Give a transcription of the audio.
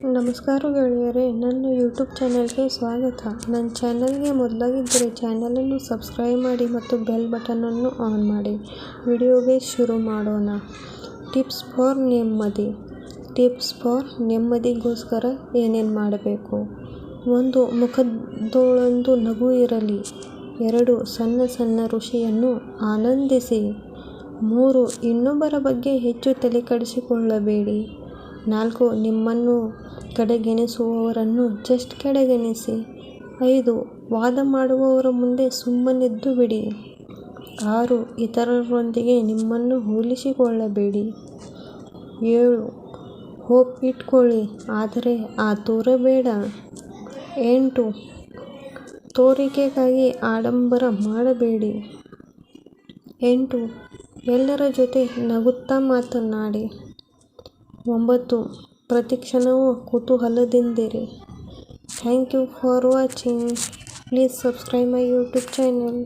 ನಮಸ್ಕಾರ ಗೆಳೆಯರೇ, ನನ್ನ ಯೂಟ್ಯೂಬ್ ಚಾನಲ್ಗೆ ಸ್ವಾಗತ. ನನ್ನ ಚಾನಲ್ಗೆ ಮೊದಲಾಗಿದ್ದರೆ ಚಾನಲನ್ನು ಸಬ್ಸ್ಕ್ರೈಬ್ ಮಾಡಿ ಮತ್ತು ಬೆಲ್ ಬಟನನ್ನು ಆನ್ ಮಾಡಿ. ವಿಡಿಯೋಗೆ ಶುರು ಮಾಡೋಣ. ಟಿಪ್ಸ್ ಫಾರ್ ನೆಮ್ಮದಿಗೋಸ್ಕರ ಏನೇನು ಮಾಡಬೇಕು? 1. ಮುಖದೊಳೊಂದು ನಗು ಇರಲಿ. 2. ಸಣ್ಣ ಸಣ್ಣ ರುಚಿಯನ್ನು ಆನಂದಿಸಿ. 3. ಇನ್ನೊಬ್ಬರ ಬಗ್ಗೆ ಹೆಚ್ಚು ತಲೆಕೆಡಿಸಿಕೊಳ್ಳಬೇಡಿ. 4. ನಿಮ್ಮನ್ನು ಕಡೆಗಣಿಸುವವರನ್ನು ಜಸ್ಟ್ ಕಡೆಗಣಿಸಿ. 5. ವಾದ ಮಾಡುವವರ ಮುಂದೆ ಸುಮ್ಮನಿದ್ದು ಬಿಡಿ. 6. ಇತರರೊಂದಿಗೆ ನಿಮ್ಮನ್ನು ಹೋಲಿಸಿಕೊಳ್ಳಬೇಡಿ. 7. ಹೋಪ್ ಇಟ್ಕೊಳ್ಳಿ, ಆದರೆ ತೋರಬೇಡ. 8. ತೋರಿಕೆಗಾಗಿ ಆಡಂಬರ ಮಾಡಬೇಡಿ. 8. ಎಲ್ಲರ ಜೊತೆ ನಗುತ್ತಾ ಮಾತನಾಡಿ. 9. ಪ್ರತಿಕ್ಷಣವೂ ಕುತೂಹಲದಿಂದಿರಿ. Thank you for watching. Please subscribe my YouTube channel.